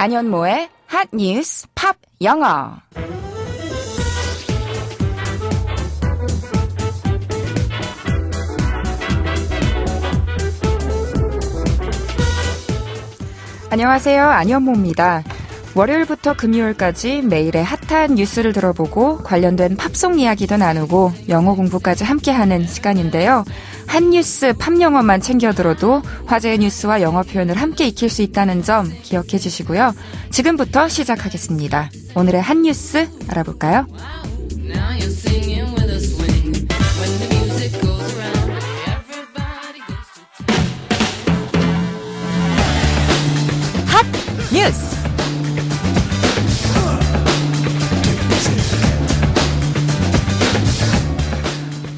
안현모의 핫뉴스 팝 영어. 안녕하세요. 안현모입니다. 월요일부터 금요일까지 매일의 핫한 뉴스를 들어보고 관련된 팝송 이야기도 나누고 영어 공부까지 함께하는 시간인데요. 한 뉴스 팝영어만 챙겨 들어도 화제의 뉴스와 영어 표현을 함께 익힐 수 있다는 점 기억해 주시고요. 지금부터 시작하겠습니다. 오늘의 한 뉴스 알아볼까요? 핫 뉴스!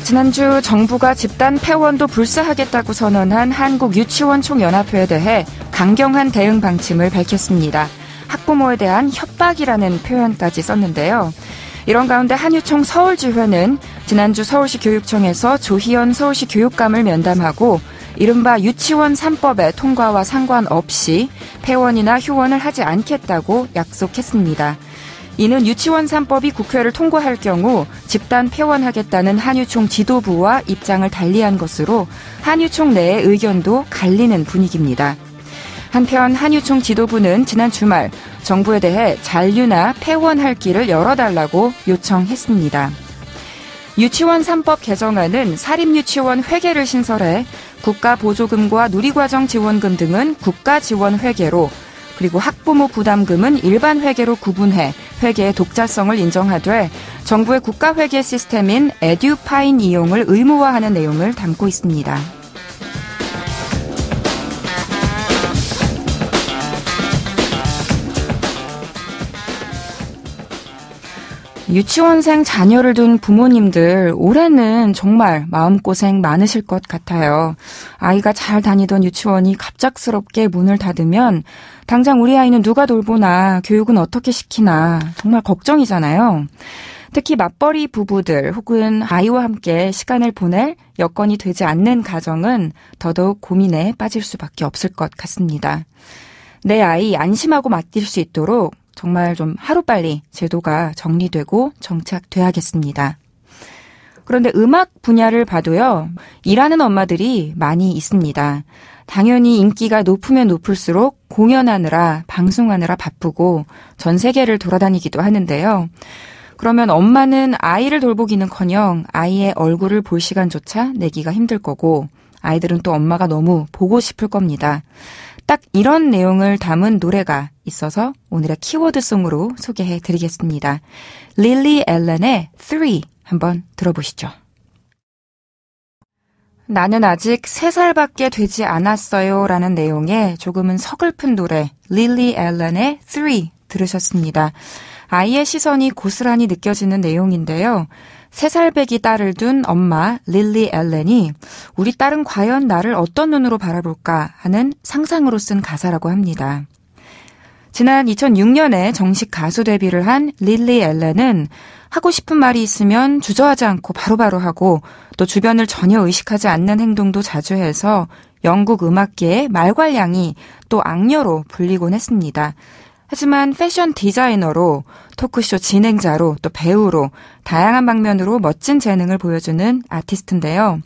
지난주 정부가 집단 폐원도 불사하겠다고 선언한 한국유치원총연합회에 대해 강경한 대응 방침을 밝혔습니다. 학부모에 대한 협박이라는 표현까지 썼는데요. 이런 가운데 한유총 서울지회는 지난주 서울시 교육청에서 조희연 서울시 교육감을 면담하고 이른바 유치원 3법의 통과와 상관없이 폐원이나 휴원을 하지 않겠다고 약속했습니다. 이는 유치원 3법이 국회를 통과할 경우 집단 폐원하겠다는 한유총 지도부와 입장을 달리한 것으로 한유총 내의 의견도 갈리는 분위기입니다. 한편 한유총 지도부는 지난 주말 정부에 대해 잔류나 폐원할 길을 열어달라고 요청했습니다. 유치원 3법 개정안은 사립유치원 회계를 신설해 국가보조금과 누리과정 지원금 등은 국가지원회계로 그리고 학부모 부담금은 일반 회계로 구분해 회계의 독자성을 인정하되 정부의 국가회계 시스템인 에듀파인 이용을 의무화하는 내용을 담고 있습니다. 유치원생 자녀를 둔 부모님들 올해는 정말 마음고생 많으실 것 같아요. 아이가 잘 다니던 유치원이 갑작스럽게 문을 닫으면 당장 우리 아이는 누가 돌보나, 교육은 어떻게 시키나 정말 걱정이잖아요. 특히 맞벌이 부부들 혹은 아이와 함께 시간을 보낼 여건이 되지 않는 가정은 더더욱 고민에 빠질 수밖에 없을 것 같습니다. 내 아이 안심하고 맡길 수 있도록 정말 좀 하루빨리 제도가 정리되고 정착돼야겠습니다. 그런데 음악 분야를 봐도요, 일하는 엄마들이 많이 있습니다. 당연히 인기가 높으면 높을수록 공연하느라, 방송하느라 바쁘고 전 세계를 돌아다니기도 하는데요. 그러면 엄마는 아이를 돌보기는커녕 아이의 얼굴을 볼 시간조차 내기가 힘들 거고 아이들은 또 엄마가 너무 보고 싶을 겁니다. 딱 이런 내용을 담은 노래가 있어서 오늘의 키워드송으로 소개해드리겠습니다. 릴리 앨런의 3 한번 들어보시죠. 나는 아직 3살밖에 되지 않았어요 라는 내용의 조금은 서글픈 노래 릴리 앨런의 3 들으셨습니다. 아이의 시선이 고스란히 느껴지는 내용인데요. 3살배기 딸을 둔 엄마 릴리 앨런이 우리 딸은 과연 나를 어떤 눈으로 바라볼까 하는 상상으로 쓴 가사라고 합니다. 지난 2006년에 정식 가수 데뷔를 한 릴리 앨런은 하고 싶은 말이 있으면 주저하지 않고 바로바로 하고 또 주변을 전혀 의식하지 않는 행동도 자주 해서 영국 음악계의 말괄량이 또 악녀로 불리곤 했습니다. 하지만 패션 디자이너로, 토크쇼 진행자로, 또 배우로 다양한 방면으로 멋진 재능을 보여주는 아티스트인데요.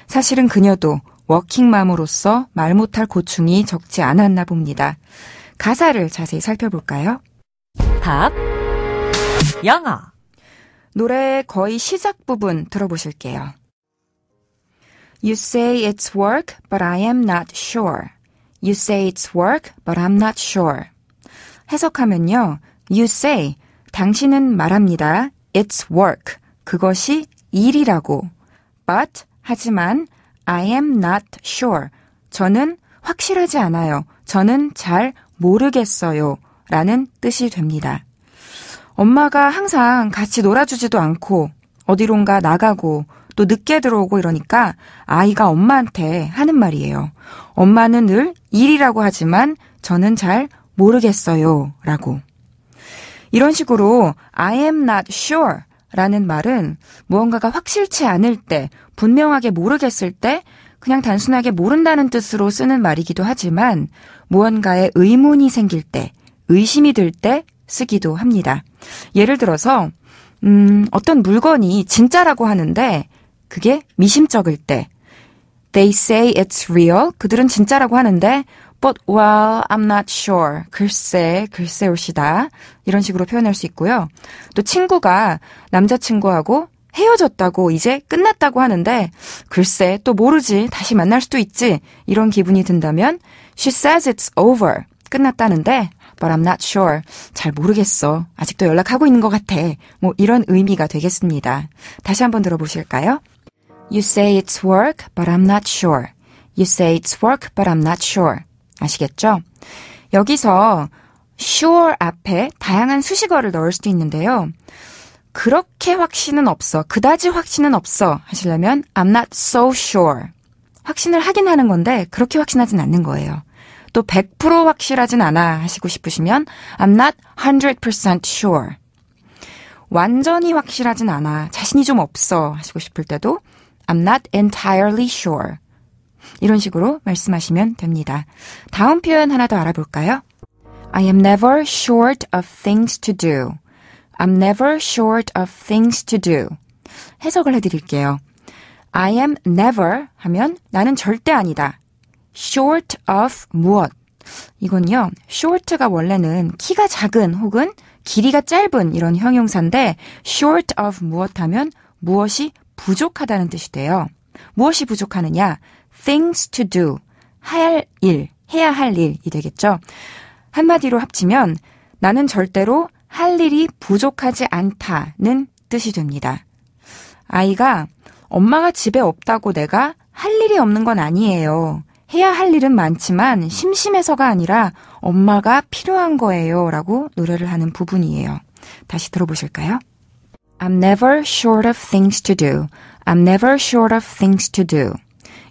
사실은 그녀도 워킹맘으로서 말 못할 고충이 적지 않았나 봅니다. 가사를 자세히 살펴볼까요? 팝 영어 노래의 거의 시작 부분 들어보실게요. You say it's work, but I am not sure. You say it's work, but I'm not sure. 해석하면요. You say, 당신은 말합니다. It's work, 그것이 일이라고. But, 하지만 I am not sure. 저는 확실하지 않아요. 저는 잘 모르겠어요. 라는 뜻이 됩니다. 엄마가 항상 같이 놀아주지도 않고 어디론가 나가고 또 늦게 들어오고 이러니까 아이가 엄마한테 하는 말이에요. 엄마는 늘 일이라고 하지만 저는 잘 모르겠어요. 라고. 이런 식으로 I am not sure 라는 말은 무언가가 확실치 않을 때, 분명하게 모르겠을 때 그냥 단순하게 모른다는 뜻으로 쓰는 말이기도 하지만 무언가에 의문이 생길 때, 의심이 들 때 쓰기도 합니다. 예를 들어서 어떤 물건이 진짜라고 하는데 그게 미심쩍을 때 They say it's real. 그들은 진짜라고 하는데 But well, I'm not sure. 글쎄 올시다. 이런 식으로 표현할 수 있고요. 또 친구가 남자친구하고 헤어졌다고 이제 끝났다고 하는데 글쎄 또 모르지. 다시 만날 수도 있지. 이런 기분이 든다면 She says it's over. 끝났다는데 But I'm not sure. 잘 모르겠어. 아직도 연락하고 있는 것 같아. 뭐 이런 의미가 되겠습니다. 다시 한번 들어보실까요? You say it's work, but I'm not sure. You say it's work, but I'm not sure. 아시겠죠? 여기서 sure 앞에 다양한 수식어를 넣을 수도 있는데요. 그렇게 확신은 없어. 그다지 확신은 없어. 하시려면 I'm not so sure. 확신을 하긴 하는 건데 그렇게 확신하진 않는 거예요. 또 100% 확실하진 않아 하시고 싶으시면 I'm not 100% sure. 완전히 확실하진 않아. 자신이 좀 없어 하시고 싶을 때도 I'm not entirely sure. 이런 식으로 말씀하시면 됩니다. 다음 표현 하나 더 알아볼까요? I am never short of things to do. I'm never short of things to do. 해석을 해드릴게요. I am never 하면 나는 절대 아니다. short of 무엇? 이건요. short가 원래는 키가 작은 혹은 길이가 짧은 이런 형용사인데 short of 무엇 하면 무엇이 부족하다는 뜻이 돼요. 무엇이 부족하느냐? things to do. 해야 할 일이 되겠죠. 한마디로 합치면 나는 절대로 할 일이 부족하지 않다는 뜻이 됩니다. 아이가 엄마가 집에 없다고 내가 할 일이 없는 건 아니에요. 해야 할 일은 많지만 심심해서가 아니라 엄마가 필요한 거예요. 라고 노래를 하는 부분이에요. 다시 들어보실까요? I'm never short of things to do. I'm never short of things to do.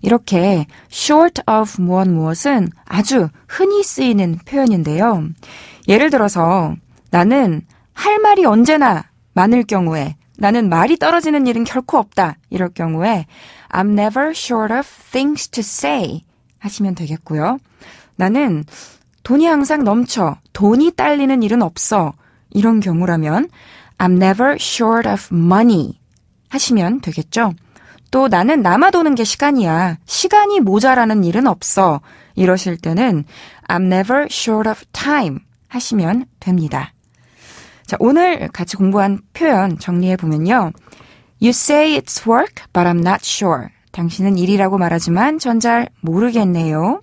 이렇게 short of 무엇은 아주 흔히 쓰이는 표현인데요. 예를 들어서 나는 할 말이 언제나 많을 경우에 나는 말이 떨어지는 일은 결코 없다. 이럴 경우에 I'm never short of things to say 하시면 되겠고요. 나는 돈이 항상 넘쳐. 돈이 딸리는 일은 없어. 이런 경우라면 I'm never short of money 하시면 되겠죠. 또 나는 남아도는 게 시간이야. 시간이 모자라는 일은 없어. 이러실 때는 I'm never short of time 하시면 됩니다. 자, 오늘 같이 공부한 표현 정리해보면요. You say it's work, but I'm not sure. 당신은 일이라고 말하지만 전 잘 모르겠네요.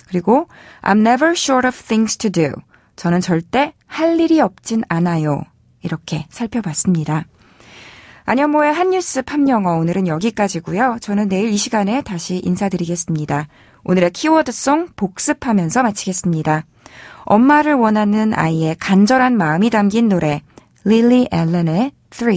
그리고 I'm never short of things to do. 저는 절대 할 일이 없진 않아요. 이렇게 살펴봤습니다. 안현모의 한뉴스 팝영어 오늘은 여기까지고요. 저는 내일 이 시간에 다시 인사드리겠습니다. 오늘의 키워드송 복습하면서 마치겠습니다. 엄마를 원하는 아이의 간절한 마음이 담긴 노래 릴리 앨런의 3